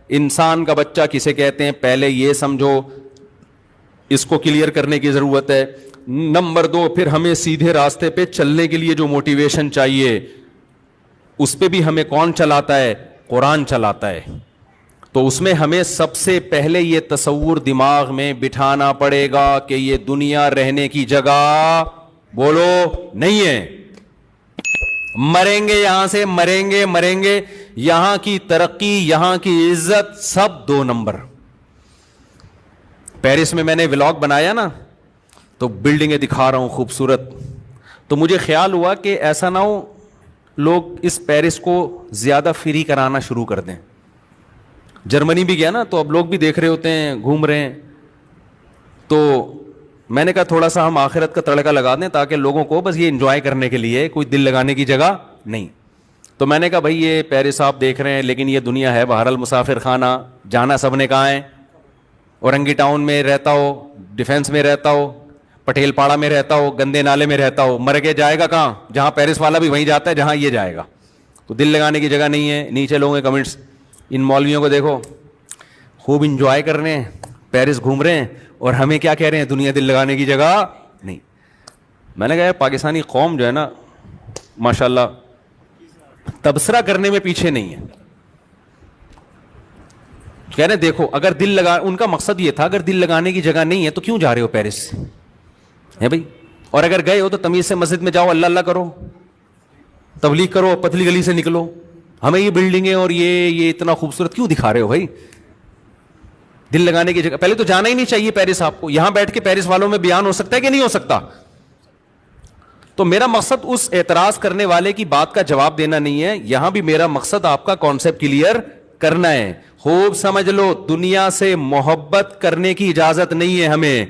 انسان کا بچہ کسے کہتے ہیں پہلے یہ سمجھو, اس کو کلیئر کرنے کی ضرورت ہے. نمبر 2, پھر ہمیں سیدھے راستے پہ چلنے کے لیے جو موٹیویشن چاہیے اس پہ بھی ہمیں کون چلاتا ہے؟ قرآن چلاتا ہے. تو اس میں ہمیں سب سے پہلے یہ تصور دماغ میں بٹھانا پڑے گا کہ یہ دنیا رہنے کی جگہ بولو نہیں ہے. مریں گے یہاں سے, مریں گے. یہاں کی ترقی, یہاں کی عزت سب 2 نمبر. پیرس میں میں نے ولاگ بنایا نا, تو بلڈنگیں دکھا رہا ہوں خوبصورت, تو مجھے خیال ہوا کہ ایسا نہ ہو لوگ اس پیرس کو زیادہ فری کرانا شروع کر دیں. جرمنی بھی گیا نا, تو اب لوگ بھی دیکھ رہے ہوتے ہیں, گھوم رہے ہیں, تو میں نے کہا تھوڑا سا ہم آخرت کا تڑکا لگا دیں تاکہ لوگوں کو بس یہ انجوائے کرنے کے لیے, کوئی دل لگانے کی جگہ نہیں. تو میں نے کہا بھائی یہ پیرس آپ دیکھ رہے ہیں لیکن یہ دنیا ہے بہرحال مسافر خانہ, جانا سب نے کہاں ہے. اورنگی ٹاؤن میں رہتا ہو, ڈیفینس میں رہتا ہو, پٹیل پاڑا میں رہتا ہو, گندے نالے میں رہتا ہو, مر کے جائے گا کہاں؟ جہاں پیرس والا بھی وہیں جاتا ہے جہاں یہ جائے گا. تو دل لگانے کی جگہ نہیں ہے. نیچے لوگوں کے کمنٹس, ان مولویوں کو دیکھو خوب انجوائے کر رہے ہیں, پیرس گھوم رہے ہیں, اور ہمیں کیا کہہ رہے ہیں؟ دنیا دل لگانے کی جگہ نہیں. میں نے کہا پاکستانی قوم جو ہے نا ماشاءاللہ تبصرہ کرنے میں پیچھے نہیں ہے. کہہ رہے ہیں دیکھو اگر دل لگا, ان کا مقصد یہ تھا اگر دل لگانے کی جگہ نہیں ہے تو کیوں جا رہے ہو پیرس ہے بھائی, اور اگر گئے ہو تو تمیز سے مسجد میں جاؤ, اللہ اللہ کرو, تبلیغ کرو, پتلی گلی سے نکلو. ہمیں یہ بلڈنگیں اور یہ اتنا خوبصورت کیوں دکھا رہے ہو بھائی؟ دل لگانے کی جگہ پہلے تو جانا ہی نہیں چاہیے پیرس آپ کو. یہاں بیٹھ کے پیرس والوں میں بیان ہو سکتا ہے کہ نہیں ہو سکتا؟ تو میرا مقصد اس اعتراض کرنے والے کی بات کا جواب دینا نہیں ہے, یہاں بھی میرا مقصد آپ کا کانسیپٹ کلیئر کرنا ہے. خوب سمجھ لو, دنیا سے محبت کرنے کی اجازت نہیں ہے ہمیں.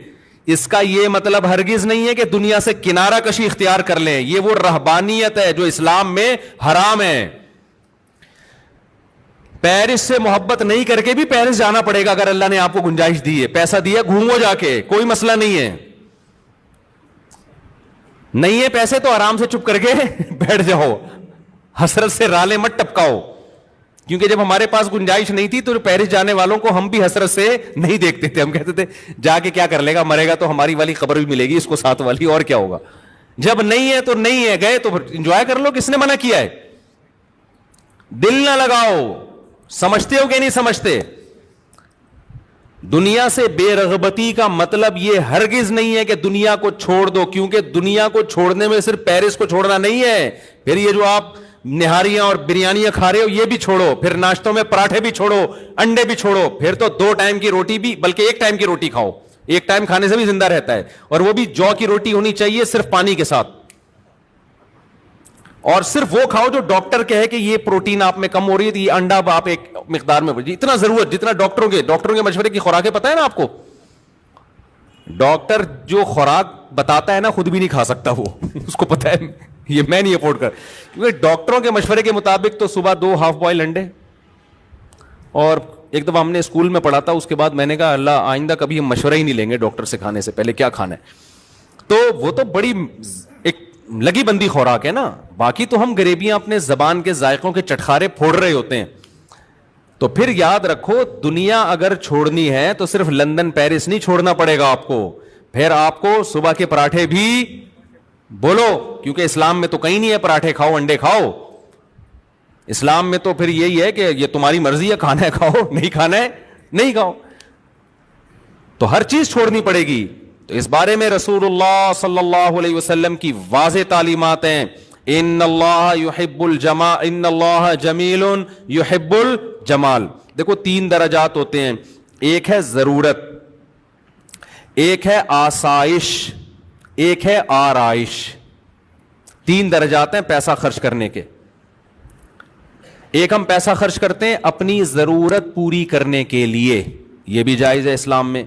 اس کا یہ مطلب ہرگز نہیں ہے کہ دنیا سے کنارہ کشی اختیار کر لیں. یہ وہ رہبانیت ہے جو اسلام میں حرام ہے. پیرس سے محبت نہیں کر کے بھی پیرس جانا پڑے گا اگر اللہ نے آپ کو گنجائش دی ہے, پیسہ دیا, گھومو جا کے, کوئی مسئلہ نہیں ہے. نہیں ہے پیسے تو آرام سے چپ کر کے بیٹھ جاؤ, حسرت سے رالے مت ٹپکاؤ. کیونکہ جب ہمارے پاس گنجائش نہیں تھی تو پیرس جانے والوں کو ہم بھی حسرت سے نہیں دیکھتے تھے. ہم کہتے تھے جا کے کیا کر لے گا, مرے گا تو ہماری والی خبر بھی ملے گی اس کو, ساتھ والی, اور کیا ہوگا. جب نہیں ہے تو نہیں ہے, گئے تو انجوائے کر لو. کس نے منع کیا ہے؟ دل نہ لگاؤ. سمجھتے ہو کہ نہیں سمجھتے؟ دنیا سے بے رغبتی کا مطلب یہ ہرگز نہیں ہے کہ دنیا کو چھوڑ دو, کیونکہ دنیا کو چھوڑنے میں صرف پیرس کو چھوڑنا نہیں ہے. پھر یہ جو آپ نہاریاں اور بریانیاں کھا رہے ہو یہ بھی چھوڑو, پھر ناشتوں میں پراٹھے بھی چھوڑو, انڈے بھی چھوڑو, پھر تو 2 ٹائم کی روٹی بھی, بلکہ 1 ٹائم کی روٹی کھاؤ. 1 ٹائم کھانے سے بھی زندہ رہتا ہے, اور وہ بھی جو کی روٹی ہونی چاہیے صرف پانی کے ساتھ. اور صرف وہ کھاؤ جو ڈاکٹر کہے کہ یہ پروٹین آپ میں کم ہو رہی ہے, یہ انڈا آپ ایک مقدار میں, اتنا ضرورت جتنا ڈاکٹروں کے مشورے کی خوراکیں پتہ ہے نا آپ کو. ڈاکٹر جو خوراک بتاتا ہے نا خود بھی نہیں کھا سکتا وہ اس کو پتہ ہے, یہ میں نہیں افورڈ کر, کیونکہ ڈاکٹروں کے مشورے کے مطابق تو صبح 2 ہاف بوائل انڈے. اور ایک دفعہ ہم نے اسکول میں پڑھا تھا, اس کے بعد میں نے کہا اللہ آئندہ کبھی ہم مشورہ ہی نہیں لیں گے ڈاکٹر سے کھانے سے پہلے کیا کھانا ہے. تو وہ تو بڑی ایک لگی بندی خوراک ہے نا. باقی تو ہم غریبیاں اپنے زبان کے ذائقوں کے چٹخارے پھوڑ رہے ہوتے ہیں. تو پھر یاد رکھو دنیا اگر چھوڑنی ہے تو صرف لندن پیرس نہیں چھوڑنا پڑے گا آپ کو, پھر آپ کو صبح کے پراٹھے بھی بولو, کیونکہ اسلام میں تو کہیں نہیں ہے پراٹھے کھاؤ انڈے کھاؤ. اسلام میں تو پھر یہی ہے کہ یہ تمہاری مرضی ہے, کھانا ہے کھاؤ, نہیں کھانا ہے نہیں کھاؤ. تو ہر چیز چھوڑنی پڑے گی. تو اس بارے میں رسول اللہ صلی اللہ علیہ وسلم کی واضح تعلیمات ہیں, ان اللہ یحب الجمال, ان اللہ جمیل یحب الجمال. دیکھو 3 درجات ہوتے ہیں, ایک ہے ضرورت, ایک ہے آسائش, ایک ہے آرائش. 3 درجات ہیں پیسہ خرچ کرنے کے. ایک ہم پیسہ خرچ کرتے ہیں اپنی ضرورت پوری کرنے کے لیے, یہ بھی جائز ہے اسلام میں.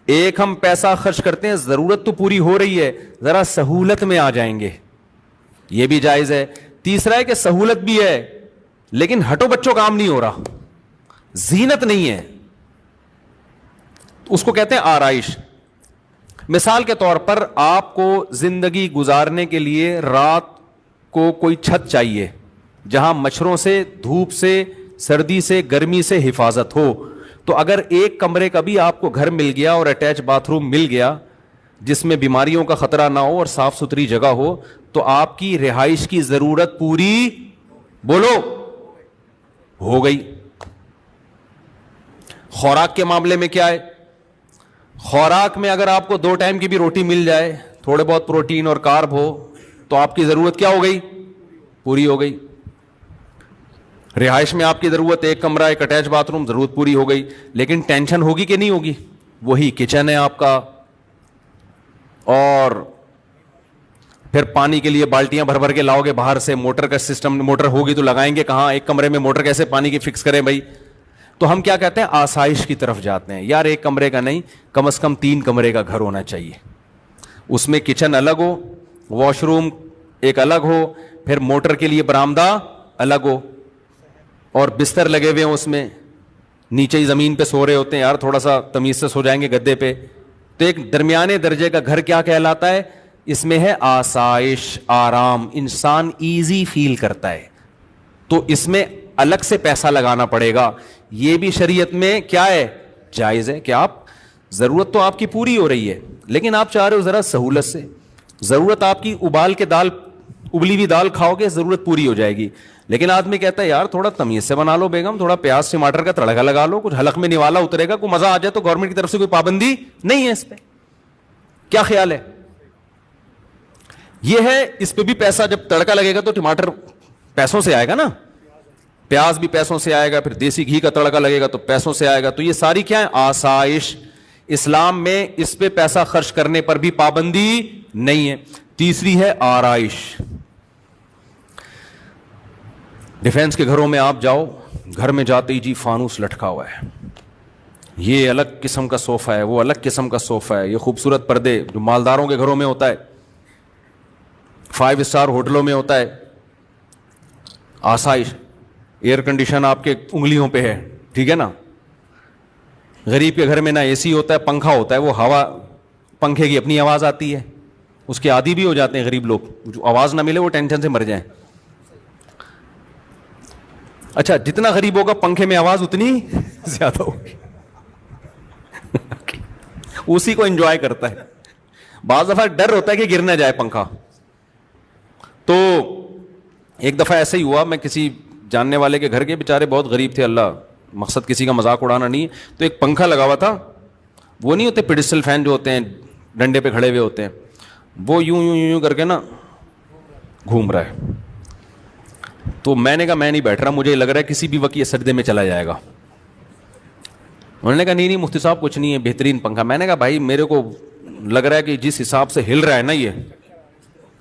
ایک ہم پیسہ خرچ کرتے ہیں ضرورت تو پوری ہو رہی ہے, ذرا سہولت میں آ جائیں گے, یہ بھی جائز ہے. تیسرا ہے کہ سہولت بھی ہے لیکن ہٹو بچوں کام نہیں ہو رہا, زینت نہیں ہے, اس کو کہتے ہیں آرائش. مثال کے طور پر آپ کو زندگی گزارنے کے لیے رات کو کوئی چھت چاہیے جہاں مچھروں سے, دھوپ سے سردی سے گرمی سے حفاظت ہو. تو اگر ایک کمرے کا بھی آپ کو گھر مل گیا اور اٹیچ باتھ روم مل گیا جس میں بیماریوں کا خطرہ نہ ہو اور صاف ستھری جگہ ہو, تو آپ کی رہائش کی ضرورت پوری بولو ہو گئی. خوراک کے معاملے میں کیا ہے؟ خوراک میں اگر آپ کو 2 ٹائم کی بھی روٹی مل جائے, تھوڑے بہت پروٹین اور کارب ہو, تو آپ کی ضرورت کیا ہو گئی؟ پوری ہو گئی. رہائش میں آپ کی ضرورت ایک کمرہ, ایک اٹیچ باتھ روم, ضرورت پوری ہو گئی. لیکن ٹینشن ہوگی کہ نہیں ہوگی؟ وہی کچن ہے آپ کا, اور پھر پانی کے لیے بالٹیاں بھر بھر کے لاؤ گے باہر سے, موٹر کا سسٹم, موٹر ہوگی تو لگائیں گے کہاں, ایک کمرے میں موٹر کیسے پانی کی فکس کریں بھائی. تو ہم کیا کہتے ہیں, آسائش کی طرف جاتے ہیں. یار ایک کمرے کا نہیں, کم از کم 3 کمرے کا گھر ہونا چاہیے. اس میں کچن الگ ہو, واش روم ایک الگ ہو, پھر موٹر کے لیے برآمدہ الگ ہو, اور بستر لگے ہوئے ہیں اس میں, نیچے ہی زمین پہ سو رہے ہوتے ہیں, یار تھوڑا سا تمیز سے سو جائیں گے گدے پہ. تو ایک درمیانے درجے کا گھر کیا کہلاتا ہے؟ اس میں ہے آسائش, آرام, انسان ایزی فیل کرتا ہے. تو اس میں الگ سے پیسہ لگانا پڑے گا. یہ بھی شریعت میں کیا ہے؟ جائز ہے کہ آپ, ضرورت تو آپ کی پوری ہو رہی ہے لیکن آپ چاہ رہے ہو ذرا سہولت سے. ضرورت آپ کی ابال کے دال, ابلی ہوئی دال کھاؤ گے, ضرورت پوری ہو جائے گی. لیکن آدمی کہتا ہے یار تھوڑا تمیز سے بنا لو بیگم, تھوڑا پیاز ٹماٹر کا تڑکا لگا لو, کچھ حلق میں نوالا اترے گا, کوئی مزہ آ جائے. تو گورنمنٹ کی طرف سے کوئی پابندی نہیں ہے اس پہ. کیا خیال ہے؟ یہ ہے, اس پہ بھی پیسہ, جب تڑکا لگے گا تو ٹماٹر پیسوں سے آئے گا نا, پیاز بھی پیسوں سے آئے گا, پھر دیسی گھی کا تڑکا لگے گا تو پیسوں سے آئے گا. تو یہ ساری کیا ہے؟ آسائش. اسلام میں اس پہ پیسہ خرچ کرنے پر بھی پابندی نہیں ہے. تیسری ہے آرائش. ڈیفینس کے گھروں میں آپ جاؤ, گھر میں جاتے ہی جی فانوس لٹکا ہوا ہے, یہ الگ قسم کا صوفہ ہے, وہ الگ قسم کا صوفہ ہے, یہ خوبصورت پردے جو مالداروں کے گھروں میں ہوتا ہے, 5 اسٹار ہوٹلوں میں ہوتا ہے. آسائش, ایئر کنڈیشن آپ کے انگلیوں پہ ہے, ٹھیک ہے نا. غریب کے گھر میں نہ اے سی ہوتا ہے, پنکھا ہوتا ہے, وہ ہوا, پنکھے کی اپنی آواز آتی ہے, اس کے عادی بھی ہو جاتے ہیں غریب لوگ. جو آواز نہ ملے وہ ٹینشن سے مر جائیں. اچھا, جتنا غریب ہوگا پنکھے میں آواز اتنی زیادہ ہوگی. اسی کو انجوائے کرتا ہے. بعض دفعہ ڈر ہوتا ہے کہ گر نہ جائے پنکھا. تو ایک دفعہ ایسا ہی ہوا, میں کسی جاننے والے کے گھر کے, بیچارے بہت غریب تھے, اللہ, مقصد کسی کا مذاق اڑانا نہیں ہے. تو ایک پنکھا لگا ہوا تھا, وہ نہیں ہوتے پیڈسٹل فین جو ہوتے ہیں ڈنڈے پہ کھڑے ہوئے ہوتے ہیں, وہ یوں یوں یوں کر کے نا گھوم رہا ہے. تو میں نے کہا میں نہیں بیٹھ رہا, مجھے لگ رہا ہے کسی بھی وقت یہ سجدے میں چلا جائے گا. انہوں نے کہا نہیں مفتی صاحب کچھ نہیں ہے, بہترین پنکھا. میں نے کہا بھائی میرے کو لگ رہا ہے کہ جس حساب سے ہل رہا ہے نا یہ,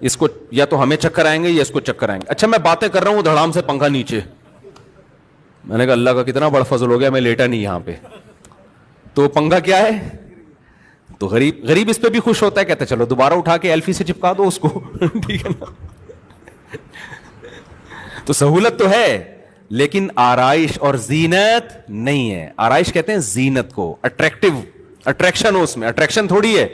اس کو یا تو ہمیں چکر آئیں گے یا اس کو چکر آئیں گے. اچھا میں باتیں کر رہا ہوں, دھڑام سے پنکھا نیچے. میں نے کہا اللہ کا کتنا بڑا فضل ہو گیا, میں لیٹا نہیں یہاں پہ. تو پنکھا کیا ہے, تو غریب اس پہ بھی خوش ہوتا ہے, کہتا ہے چلو دوبارہ اٹھا کے ایلفی سے چپکا دو اس کو. ٹھیک ہے نا. تو سہولت تو ہے لیکن آرائش اور زینت نہیں ہے. آرائش کہتے ہیں زینت کو, اٹریکشن ہو اس میں. اٹریکشن تھوڑی ہے,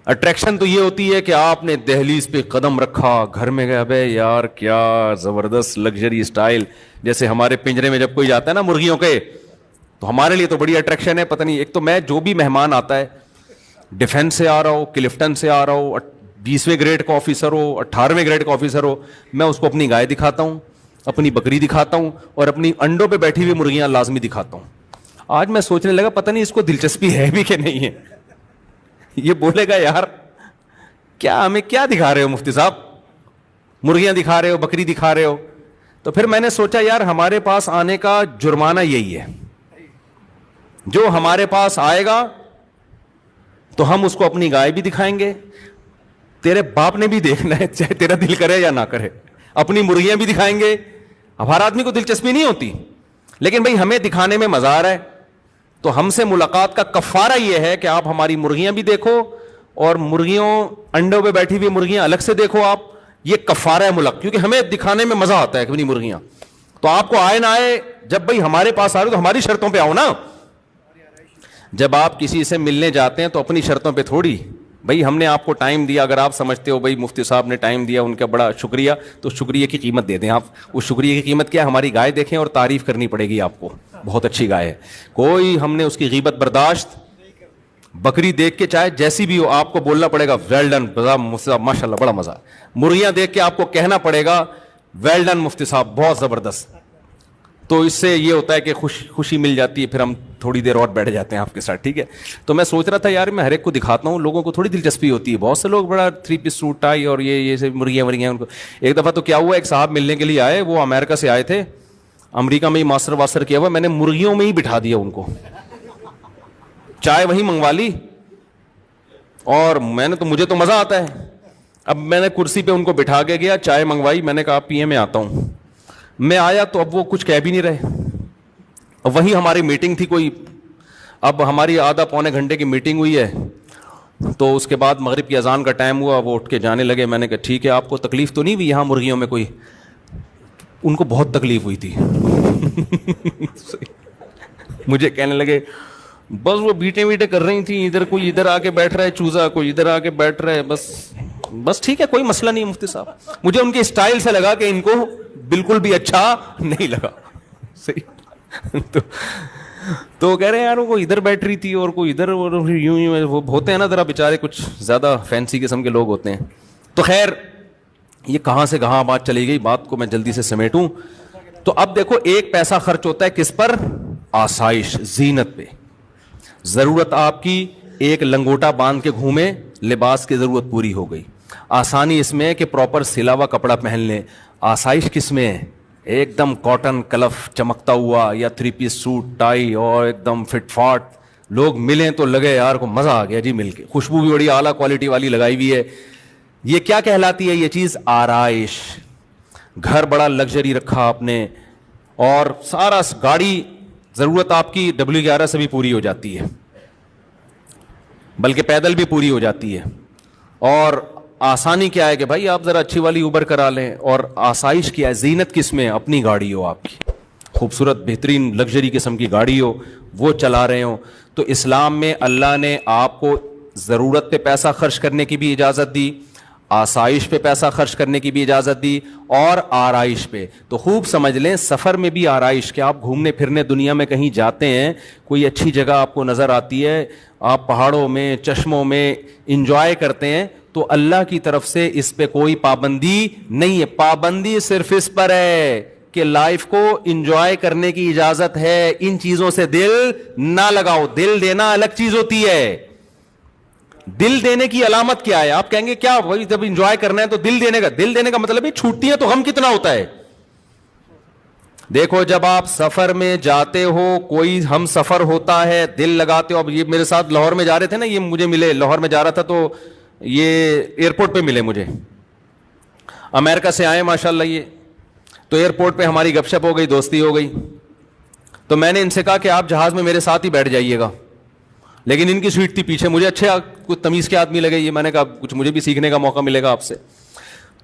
اٹریکشن تو یہ ہوتی ہے کہ آپ نے دہلیز پہ قدم رکھا, گھر میں گئے, ابے یار کیا زبردست لگژری اسٹائل. جیسے ہمارے پنجرے میں جب کوئی جاتا ہے نا مرغیوں کے, تو ہمارے لیے تو بڑی اٹریکشن ہے. پتہ نہیں, ایک تو میں جو بھی مہمان آتا ہے, ڈیفینس سے آ رہا ہو, کلفٹن سے آ رہا ہو, 20ویں گریڈ کا آفیسر ہو, 18ویں گریڈ کا آفیسر ہو, میں اس کو اپنی گائے دکھاتا ہوں, اپنی بکری دکھاتا ہوں, اور اپنی انڈوں پہ بیٹھی ہوئی مرغیاں لازمی دکھاتا ہوں. آج میں سوچنے لگا پتہ نہیں اس کو دلچسپی ہے بھی کہ نہیں ہے. یہ بولے گا یار کیا ہمیں کیا دکھا رہے ہو مفتی صاحب, مرغیاں دکھا رہے ہو, بکری دکھا رہے ہو. تو پھر میں نے سوچا یار ہمارے پاس آنے کا جرمانہ یہی ہے, جو ہمارے پاس آئے گا تو ہم اس کو اپنی گائے بھی دکھائیں گے, تیرے باپ نے بھی دیکھنا ہے چاہے تیرا دل کرے یا نہ کرے, اپنی مرغیاں بھی دکھائیں گے. اب ہر آدمی کو دلچسپی نہیں ہوتی, لیکن بھائی ہمیں دکھانے میں مزہ آ رہا ہے, تو ہم سے ملاقات کا کفارہ یہ ہے کہ آپ ہماری مرغیاں بھی دیکھو, اور مرغیوں انڈوں پہ بیٹھی ہوئی مرغیاں الگ سے دیکھو آپ. یہ کفارہ ہے ملک, کیونکہ ہمیں دکھانے میں مزہ آتا ہے اپنی مرغیاں. تو آپ کو آئے نہ آئے, جب بھائی ہمارے پاس آ رہے تو ہماری شرطوں پہ آؤ نا. جب آپ کسی سے ملنے جاتے ہیں تو اپنی شرطوں پہ تھوڑی, بھائی ہم نے آپ کو ٹائم دیا, اگر آپ سمجھتے ہو بھائی مفتی صاحب نے ٹائم دیا, ان کا بڑا شکریہ, تو شکریہ کی قیمت دے دیں آپ. اس شکریہ کی قیمت کیا ہے؟ ہماری گائے دیکھیں اور تعریف کرنی پڑے گی آپ کو, بہت اچھی گائے ہے. کوئی ہم نے اس کی غیبت برداشت, بکری دیکھ کے چاہے جیسی بھی ہو آپ کو بولنا پڑے گا ویل ڈن ماشاء اللہ, بڑا مزہ. مرغیاں دیکھ کے آپ کو کہنا پڑے گا ویل ڈن مفتی صاحب, بہت زبردست. تو اس سے یہ ہوتا ہے کہ خوشی مل جاتی ہے, پھر ہم تھوڑی دیر اور بیٹھ جاتے ہیں آپ کے ساتھ, ٹھیک ہے. تو میں سوچ رہا تھا یار میں ہر ایک کو دکھاتا ہوں, لوگوں کو تھوڑی دلچسپی ہوتی ہے. بہت سے لوگ بڑا 3 پیس سوٹ ٹائی اور یہ سے مرغیاں ان کو. ایک دفعہ تو کیا ہوا, ایک صاحب ملنے کے لیے آئے, وہ امریکہ سے آئے تھے, امریکہ میں ہی ماسٹر واسٹر کیا ہوا, میں نے مرغیوں میں ہی بٹھا دیا ان کو, چائے وہی منگوا لی, اور میں نے تو مجھے تو مزہ آتا ہے. اب میں نے کرسی پہ ان کو بٹھا کے گیا, چائے منگوائی, میں نے کہا پیے میں آتا ہوں. میں آیا تو اب وہ کچھ کہہ بھی نہیں رہے. وہیں ہماری میٹنگ تھی کوئی, اب ہماری آدھا پونے گھنٹے کی میٹنگ ہوئی ہے, تو اس کے بعد مغرب کی اذان کا ٹائم ہوا, وہ اٹھ کے جانے لگے. میں نے کہا ٹھیک ہے, آپ کو تکلیف تو نہیں ہوئی یہاں مرغیوں میں کوئی؟ ان کو بہت تکلیف ہوئی تھی. مجھے کہنے لگے بس وہ بیٹے ویٹے کر رہی تھیں, ادھر کوئی ادھر آ کے بیٹھ رہا ہے چوزا, کوئی ادھر آ کے بیٹھ رہا ہے, بس ٹھیک ہے, کوئی مسئلہ نہیں مفتی صاحب. مجھے ان کے اسٹائل سے لگا کہ ان کو بالکل بھی اچھا نہیں لگا. صحیح. تو کہہ رہے ہیں یار وہ ادھر بیٹھ رہی تھی اور کوئی ادھر, یوں وہ ہوتے ہیں نا ذرا بیچارے, کچھ زیادہ فینسی قسم کے لوگ ہوتے ہیں. تو خیر یہ کہاں سے کہاں بات چلی گئی, بات کو میں جلدی سے سمیٹوں. تو اب دیکھو, ایک پیسہ خرچ ہوتا ہے کس پر؟ آسائش, زینت پہ. ضرورت آپ کی ایک لنگوٹا باندھ کے گھومے, لباس کی ضرورت پوری ہو گئی. آسانی اس میں ہے کہ پراپر سلا ہوا کپڑا پہن لیں. آسائش کس میں ہے؟ ایک دم کاٹن کلف چمکتا ہوا, یا 3 پیس سوٹ ٹائی اور ایک دم فٹ فاٹ, لوگ ملیں تو لگے یار کو مزہ آ گیا جی مل کے, خوشبو بھی بڑی اعلیٰ کوالٹی والی لگائی ہوئی ہے. یہ کیا کہلاتی ہے یہ چیز؟ آرائش. گھر بڑا لگژری رکھا آپ نے, اور سارا گاڑی ضرورت آپ کی W11 سے بھی پوری ہو جاتی ہے, بلکہ پیدل بھی پوری ہو جاتی ہے. اور آسانی کیا ہے کہ بھائی آپ ذرا اچھی والی اوبر کرا لیں. اور آسائش کیا ہے؟ زینت کس میں؟ اپنی گاڑی ہو آپ کی, خوبصورت بہترین لگژری قسم کی گاڑی ہو, وہ چلا رہے ہو. تو اسلام میں اللہ نے آپ کو ضرورت پہ پیسہ خرچ کرنے کی بھی اجازت دی, آسائش پہ پیسہ خرچ کرنے کی بھی اجازت دی, اور آرائش پہ. تو خوب سمجھ لیں, سفر میں بھی آرائش, کہ آپ گھومنے پھرنے دنیا میں کہیں جاتے ہیں, کوئی اچھی جگہ آپ کو نظر آتی ہے, آپ پہاڑوں میں چشموں میں انجوائے کرتے ہیں, تو اللہ کی طرف سے اس پہ کوئی پابندی نہیں ہے. پابندی صرف اس پر ہے کہ لائف کو انجوائے کرنے کی اجازت ہے, ان چیزوں سے دل نہ لگاؤ. دل دینا الگ چیز ہوتی ہے. دل دینے کی علامت کیا ہے؟ آپ کہیں گے کیا وہی جب انجوائے کرنا ہے تو دل دینے کا مطلب ہے چھوٹتی ہے تو غم کتنا ہوتا ہے. دیکھو جب آپ سفر میں جاتے ہو, کوئی ہم سفر ہوتا ہے, دل لگاتے ہو. اب یہ میرے ساتھ لاہور میں جا رہے تھے نا, یہ مجھے ملے, لاہور میں جا رہا تھا تو یہ ایئرپورٹ پہ ملے مجھے, امریکہ سے آئے ماشاءاللہ. یہ تو ایئرپورٹ پہ ہماری گپ شپ ہو گئی, دوستی ہو گئی. تو میں نے ان سے کہا کہ آپ جہاز میں میرے ساتھ ہی بیٹھ جائیے گا, لیکن ان کی سیٹ تھی پیچھے. مجھے اچھے کچھ تمیز کے آدمی لگے یہ, میں نے کہا کچھ مجھے بھی سیکھنے کا موقع ملے گا آپ سے.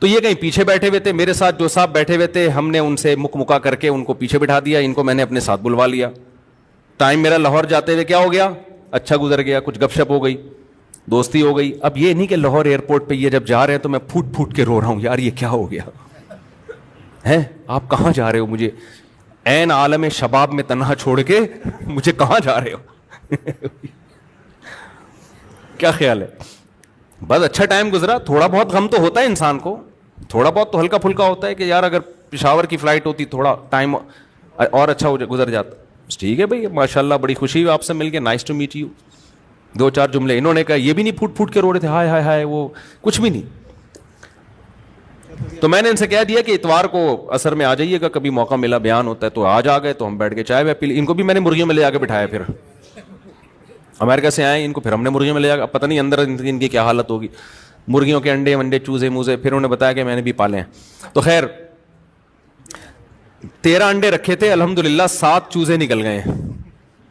تو یہ کہیں پیچھے بیٹھے ہوئے تھے, میرے ساتھ جو صاحب بیٹھے ہوئے تھے ہم نے ان سے مکا کر کے ان کو پیچھے بٹھا دیا, ان کو میں نے اپنے ساتھ بلوا لیا. ٹائم میرا لاہور جاتے ہوئے کیا ہو گیا, اچھا گزر گیا, کچھ گپ شپ ہو گئی, دوستی ہو گئی. اب یہ نہیں کہ لاہور ایئرپورٹ پہ یہ جب جا رہے ہیں تو میں پھوٹ پھوٹ کے رو رہا ہوں, یار یہ کیا ہو گیا ہے, آپ کہاں جا رہے ہو, مجھے عین عالم شباب میں تنہا چھوڑ کے مجھے کہاں جا رہے ہو. کیا خیال ہے؟ بس اچھا ٹائم گزرا. تھوڑا بہت غم تو ہوتا ہے انسان کو, تھوڑا بہت تو ہلکا پھلکا ہوتا ہے کہ یار اگر پشاور کی فلائٹ ہوتی تھوڑا ٹائم اور اچھا گزر جاتا. ٹھیک ہے بھائی, ماشاءاللہ بڑی خوشی ہوئی آپ سے مل کے, نائس ٹو میٹ یو. 2-4 جملے انہوں نے کہا, یہ بھی نہیں پھوٹ پھوٹ کے رو رہے تھے ہائے ہائے ہائے, وہ کچھ بھی نہیں. تو میں نے ان سے کہہ دیا کہ اتوار کو عصر میں آ جائیے گا, کبھی موقع ملا بیان ہوتا ہے. تو آج آ گئے, تو ہم بیٹھ کے چائے وائے پی لی. ان کو بھی میں نے مرغیوں میں لے آ کے بٹھایا, پھر امریکہ سے آئے, ان کو پھر ہم نے مرغیوں میں لے آ, پتہ نہیں اندر ان کی کیا حالت ہوگی, مرغیوں کے انڈے ونڈے چوزے موزے. پھر انہوں نے بتایا کہ میں نے بھی پالے ہیں. تو خیر 13 انڈے رکھے تھے, الحمدللہ 7 چوزے نکل گئے ہیں,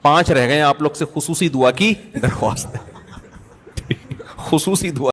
5 رہ گئے ہیں. آپ لوگ سے خصوصی دعا کی درخواست ہے, خصوصی دعا.